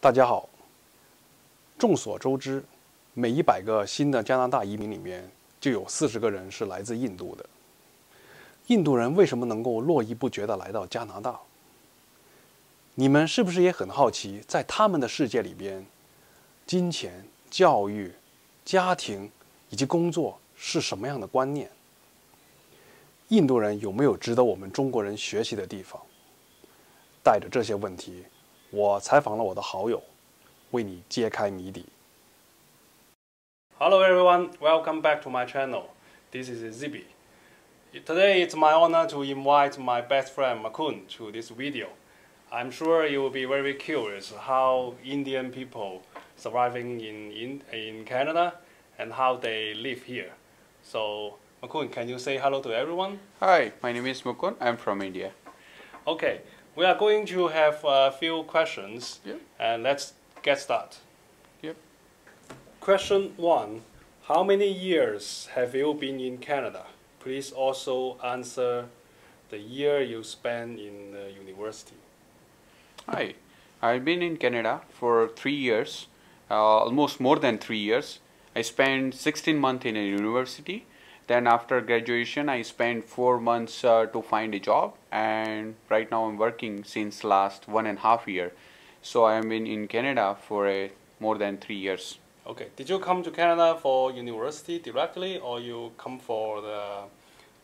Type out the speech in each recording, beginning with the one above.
大家好。众所周知，每100个新的加拿大移民里面，就有40个人是来自印度的。印度人为什么能够络绎不绝地来到加拿大？你们是不是也很好奇，在他们的世界里边，金钱、教育、家庭以及工作是什么样的观念？印度人有没有值得我们中国人学习的地方？带着这些问题，我采访了我的好友，为你揭开谜底。Hello everyone, welcome back to my channel. This is Zibi. Today it's my honor to invite my best friend Makun to this video. I'm sure you will be very curious how Indian people surviving in Canada and how they live here. So Makun, can you say hello to everyone? Hi, my name is Mukund. I'm from India. Okay, we are going to have a few questions, and let's get started. Yep. Question 1. How many years have you been in Canada? Please also answer the year you spent in the university. Hi, I've been in Canada for 3 years, almost more than 3 years. I spent 16 months in a university. Then after graduation, I spent 4 months to find a job, and right now I'm working since last 1.5 years. So I've been in Canada for more than 3 years. Okay, did you come to Canada for university directly, or you come for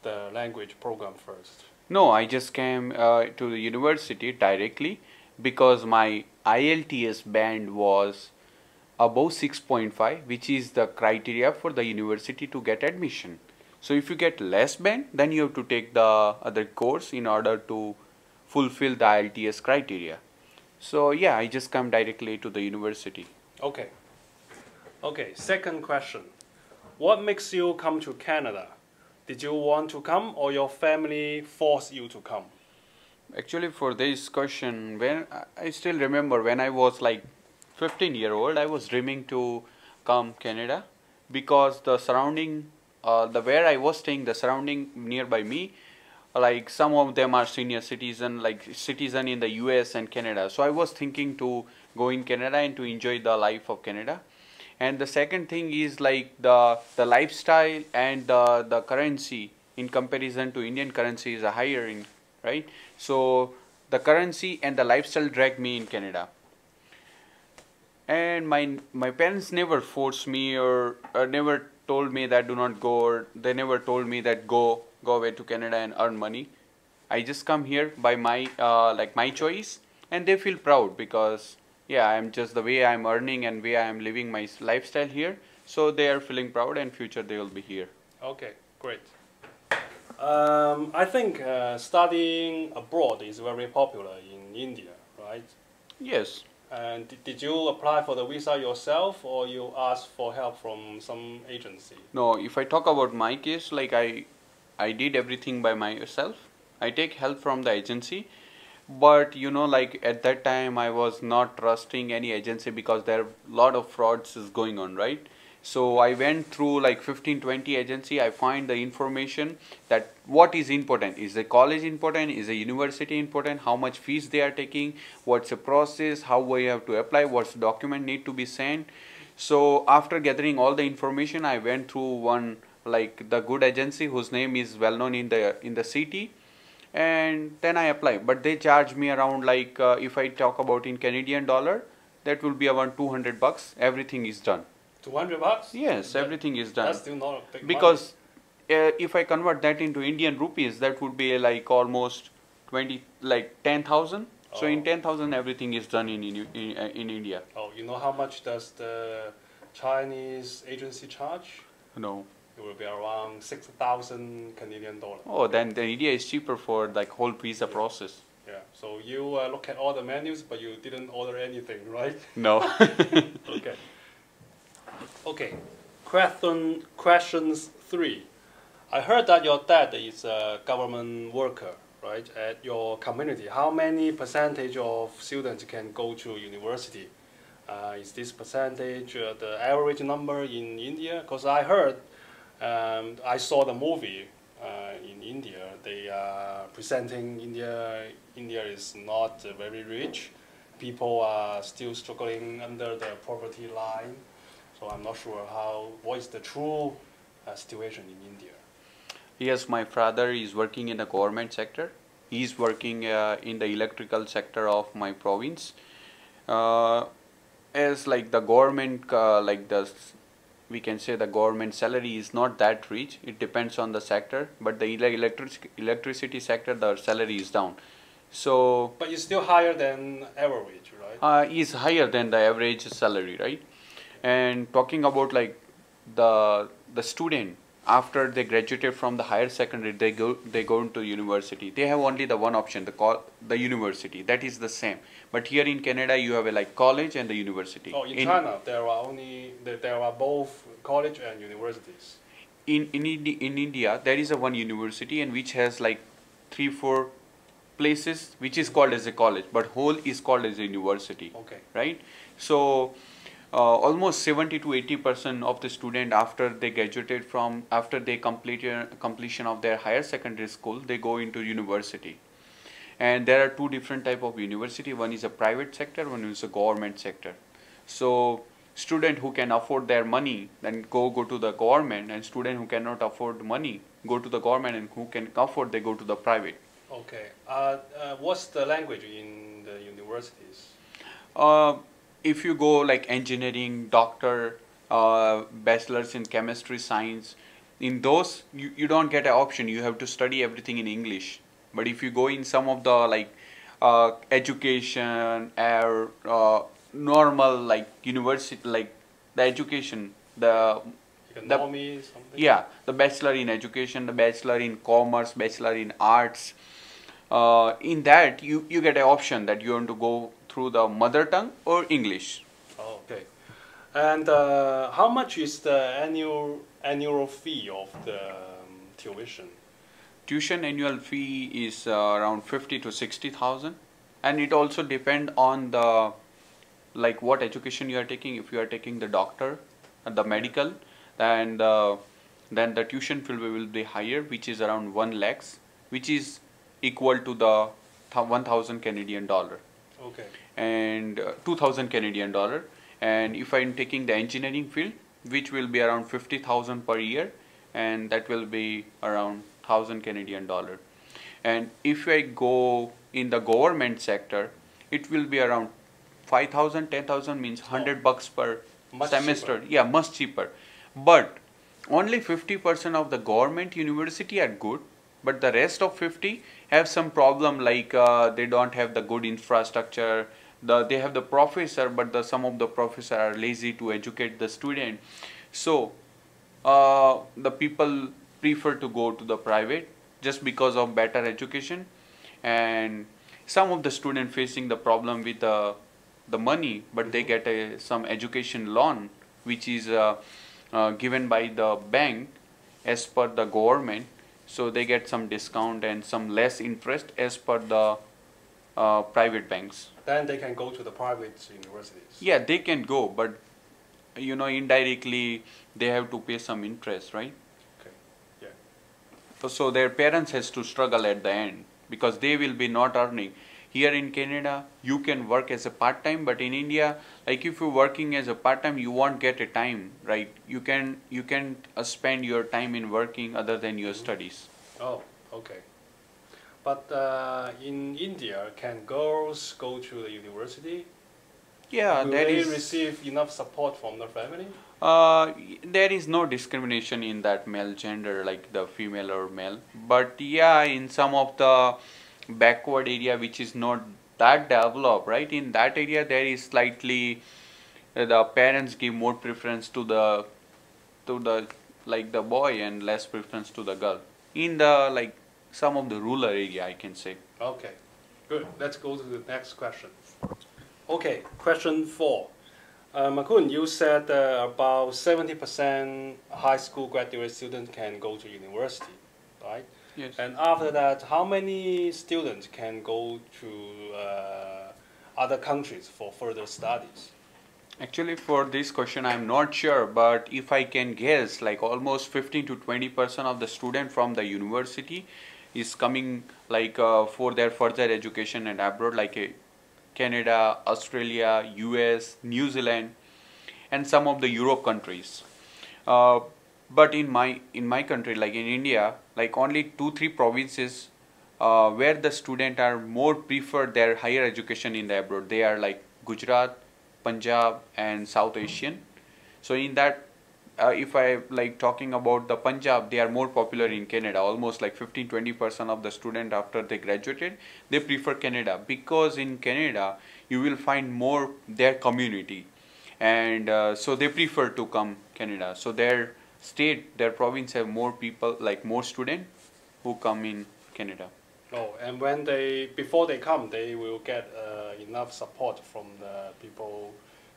the language program first? No, I just came to the university directly because my IELTS band was above 6.5, which is the criteria for the university to get admission. So if you get less band, then you have to take the other course in order to fulfill the IELTS criteria. So yeah, I just come directly to the university. Okay. Okay, second question. What makes you come to Canada? Did you want to come, or your family forced you to come? Actually, for this question, when I still remember when I was like 15-year-old, I was dreaming to come Canada because the surrounding, where I was staying, the surrounding nearby me, like some of them are senior citizen, like citizen in the US and Canada. So I was thinking to go in Canada and to enjoy the life of Canada. And the second thing is like the lifestyle and the currency in comparison to Indian currency is higher in, right? So the currency and the lifestyle dragged me in Canada. And my parents never forced me or never told me that do not go, or they never told me that go away to Canada and earn money. I just come here by my my choice, and they feel proud because yeah, I'm just the way I'm earning and way I'm living my lifestyle here. So they are feeling proud, and future they will be here. Okay, great. I think studying abroad is very popular in India, right? Yes. And did you apply for the visa yourself, or you asked for help from some agency? No, if I talk about my case, like I did everything by myself. I take help from the agency, but you know, like at that time I was not trusting any agency because there are a lot of frauds is going on, right? So I went through like 15-20 agency. I find the information that what is important. Is the college important? Is the university important? How much fees they are taking? What's the process? How we have to apply? What's the document need to be sent? So after gathering all the information, I went through one like the good agency whose name is well known in the city, and then I apply. But they charge me around like if I talk about in Canadian dollar, that will be around $200. Everything is done. $200? Yes, everything is done. That's still not a big because if I convert that into Indian rupees, that would be like almost 10,000. Oh. So in 10,000, everything is done in India. Oh, you know how much does the Chinese agency charge? No. It will be around 6,000 Canadian dollars. Oh, then the India is cheaper for like whole visa process. Yeah. So you look at all the menus, but you didn't order anything, right? No. Okay. Okay, questions 3. I heard that your dad is a government worker, right, at your community. How many percentage of students can go to university? Is this percentage the average number in India? Because I heard, I saw the movie in India. They are presenting India is not very rich. people are still struggling under the poverty line. So I'm not sure what is the true situation in India. Yes, my father is working in the government sector. He's working in the electrical sector of my province. As like the government, we can say the government salary is not that rich. It depends on the sector, but the electricity sector, the salary is down. So, but it's still higher than average, right? Is higher than the average salary, right? And talking about like the student, after they graduated from the higher secondary, they go into university. They have only the one option, the university. That is the same. But here in Canada, you have a like college and the university. Oh, in China, there are both college and universities. In India, there is a one university and which has like 3-4 places, which is called as a college, but whole is called as a university. Okay. Right. So. Almost 70 to 80% of the student after they completion of their higher secondary school, they go into university. And there are two different type of university. One is a private sector, one is a government sector. So student who can afford their money then go to the government, and student who cannot afford money go to the government, and who can afford they go to the private. Okay. What's the language in the universities? If you go like engineering, doctor, bachelor's in chemistry, science, in those you don't get an option. You have to study everything in English. But if you go in some of the like education or normal like university, like the education, Economy, something? Yeah, the bachelor in education, the bachelor in commerce, bachelor in arts, in that you get an option that you want to go through the mother tongue or English. Oh, okay. And how much is the annual fee of the tuition? Tuition annual fee is around 50 to 60,000, and it also depend on the like what education you are taking. If you are taking the doctor, the medical, then the tuition fee will be higher, which is around 1 lakhs, which is equal to the 1,000 Canadian dollar. Okay. And 2,000 Canadian dollar. And if I'm taking the engineering field, which will be around 50,000 per year, and that will be around 1,000 Canadian dollar. And if I go in the government sector, it will be around 5,000, 10,000 means 100 bucks per semester. Cheaper. Yeah, much cheaper. But only 50% of the government university are good, but the rest of 50 have some problem, like they don't have the good infrastructure. They have the professor, but some of the professors are lazy to educate the student. So the people prefer to go to the private just because of better education. And some of the students facing the problem with the money, but they get some education loan, which is given by the bank as per the government. So they get some discount and some less interest as per the private banks. Then they can go to the private universities. Yeah, they can go, but you know, indirectly they have to pay some interest, right? Okay. Yeah. So their parents has to struggle at the end because they will be not earning. Here in Canada, you can work as a part-time, but in India, like if you're working as a part-time, you won't get a time, right? You can spend your time in working other than your studies. Oh, okay. But in India, can girls go to the university? Yeah, Will they receive enough support from the family? There is no discrimination in that male gender, like the female or male. But yeah, in some of the backward area which is not that developed, right? In that area, there is slightly the parents give more preference to the like the boy and less preference to the girl. In the like some of the rural area, I can say. Okay, good. Let's go to the next question. Okay, question 4. Makun, you said about 70% high school graduate students can go to university, right? Yes. And after that, how many students can go to other countries for further studies? Actually, for this question, I'm not sure, but if I can guess, like almost 15 to 20% of the student from the university is coming like for their further education and abroad, like Canada, Australia, US, New Zealand, and some of the Europe countries. But in my country, like in India, like only 2-3 provinces where the students are more prefer their higher education in the abroad. They are like Gujarat, Punjab, and South Asian. So in that, if I like talking about the Punjab, they are more popular in Canada. Almost like 15-20% of the student after they graduated, they prefer Canada, because in Canada you will find more their community, and so they prefer to come Canada. So their state, their province have more people, like more students who come in Canada. Oh, and when before they come, they will get enough support from the people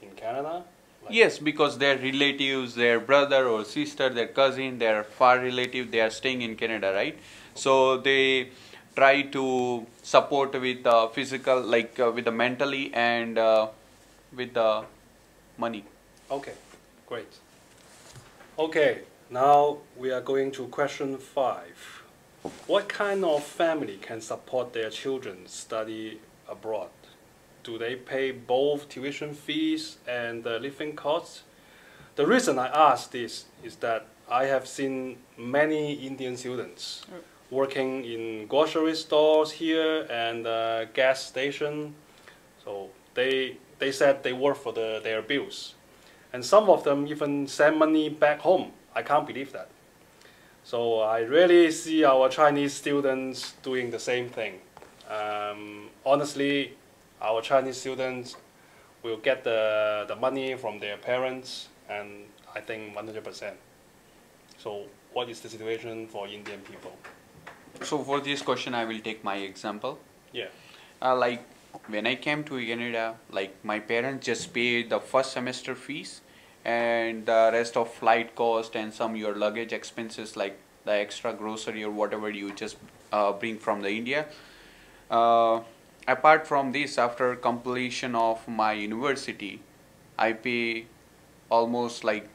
in Canada? Like, yes, because their relatives, their brother or sister, their cousin, their far relative, they are staying in Canada, right? So they try to support with physical, like with the mentally and with the money. Okay, great. Okay, now we are going to question 5. What kind of family can support their children study abroad? Do they pay both tuition fees and living costs? The reason I ask this is that I have seen many Indian students working in grocery stores here and gas station. So they said they work for their bills. And some of them even send money back home. I can't believe that. So I really see our Chinese students doing the same thing. Honestly, our Chinese students will get the money from their parents, and I think 100%. So what is the situation for Indian people? So for this question, I will take my example. Yeah. Like when I came to Canada, like my parents just paid the first semester fees, and the rest of flight cost and some your luggage expenses, like the extra grocery or whatever you just bring from the India. Apart from this, after completion of my university, I pay almost like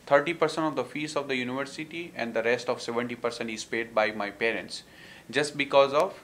30% of the fees of the university, and the rest of 70% is paid by my parents. Just because of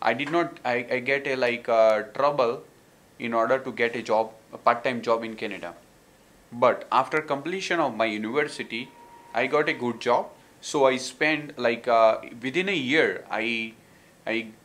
I get a trouble in order to get a job, a part-time job in Canada. But after completion of my university, I got a good job. So I spent like within a year, I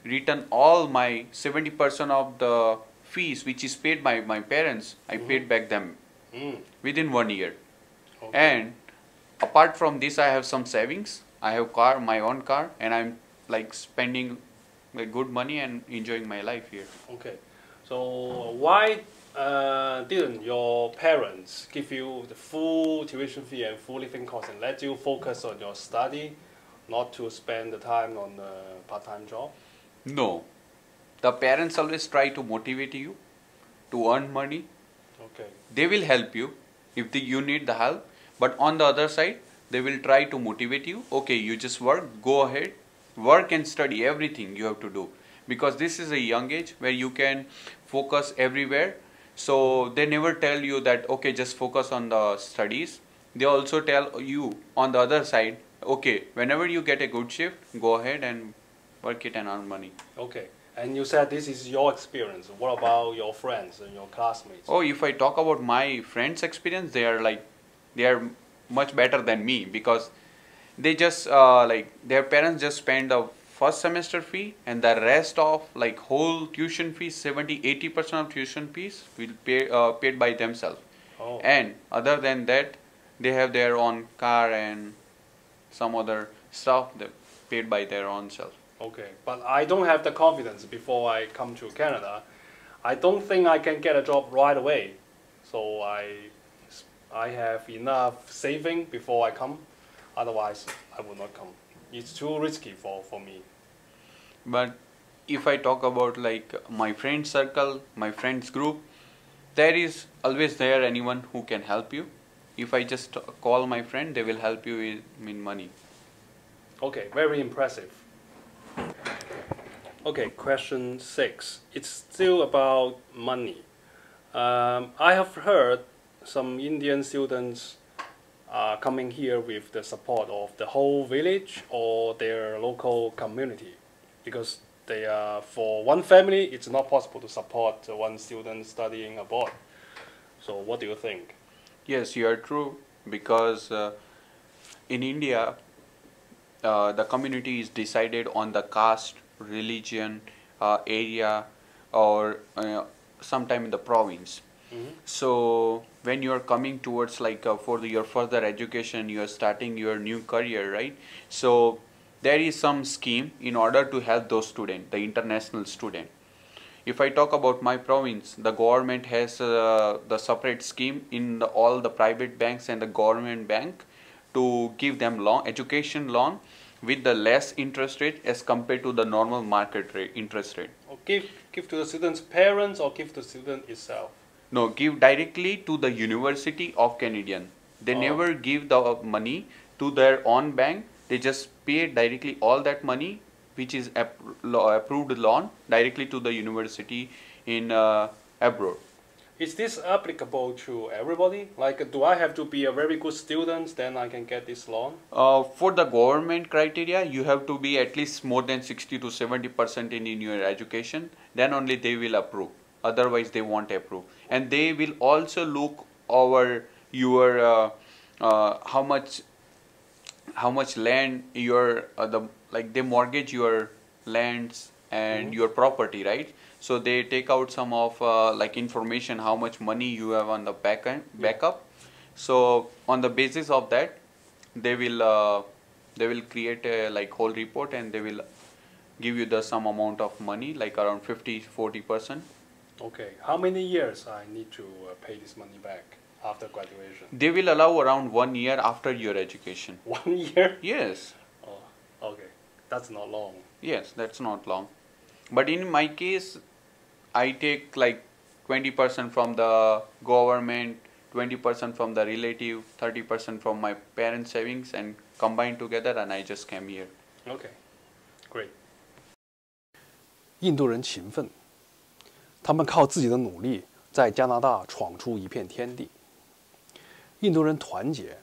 return all my 70% of the fees which is paid by my parents. I paid back them within 1 year. Okay. And apart from this, I have some savings. I have my own car, and I'm like spending like good money and enjoying my life here. Okay. So why didn't your parents give you the full tuition fee and full living costs and let you focus on your study, not to spend the time on a part-time job? No. The parents always try to motivate you to earn money. Okay. They will help you if you need the help. But on the other side, they will try to motivate you. Okay, you just work, go ahead, work and study, everything you have to do. Because this is a young age where you can focus everywhere. So they never tell you that, okay, just focus on the studies. They also tell you on the other side, okay, whenever you get a good shift, go ahead and work it and earn money. Okay. And you said this is your experience. What about your friends and your classmates? Oh, if I talk about my friends' experience, they are much better than me, because they just their parents just spend the first semester fee, and the rest of like whole tuition fees, 70-80% of tuition fees will paid by themselves. Oh. And other than that, they have their own car and some other stuff that paid by their own self. Okay, but I don't have the confidence before I come to Canada. I don't think I can get a job right away. So I have enough saving before I come. Otherwise, I will not come. It's too risky for me. But if I talk about like my friend circle, my friends group, there is always there anyone who can help you. If I just call my friend, they will help you with money. Okay, very impressive. Okay, question 6. It's still about money. I have heard some Indian students are coming here with the support of the whole village or their local community, because they are for one family. It's not possible to support one student studying abroad. So what do you think? Yes, you are true, because in India, the community is decided on the caste, religion, area, or sometime in the province. So when you are coming towards like for your further education, you are starting your new career, right? So there is some scheme in order to help those students, the international student. If I talk about my province, the government has the separate scheme in all the private banks and the government bank to give them loan, education loan with the less interest rate as compared to the normal market rate, interest rate. Or give to the student's parents or give to the student itself? No, give directly to the University of Canadian. They never give the money to their own bank. They just pay directly all that money, which is approved loan, directly to the university in abroad. Is this applicable to everybody? Like, do I have to be a very good student, then I can get this loan? For the government criteria, you have to be at least more than 60 to 70% in your education. Then only they will approve. Otherwise, they won't approve. And they will also look over your how much land your they mortgage your lands and your property, right? So they take out some of like information, how much money you have on the backup. So on the basis of that, they will create a like whole report, and they will give you the some amount of money, like around 50-40%. Okay, how many years I need to pay this money back after graduation? They will allow around 1 year after your education. 1 year? Yes. Oh, okay, that's not long. Yes, that's not long. But in my case, I take like 20% from the government, 20% from the relative, 30% from my parents' savings, and combine together, and I just came here. Okay, great. 印度人勤奋，他们靠自己的努力在加拿大闯出一片天地。印度人团结，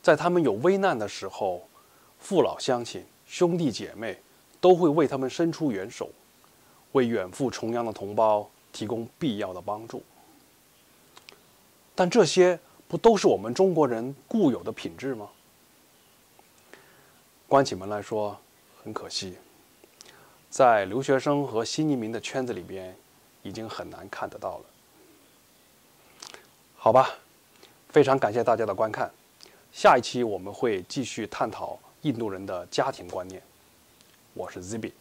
在他们有危难的时候，父老乡亲、兄弟姐妹都会为他们伸出援手，为远赴重洋的同胞提供必要的帮助。但这些不都是我们中国人固有的品质吗？关起门来说，很可惜，在留学生和新移民的圈子里边，已经很难看得到了。好吧，非常感谢大家的观看。下一期我们会继续探讨印度人的家庭观念。我是 Zibi。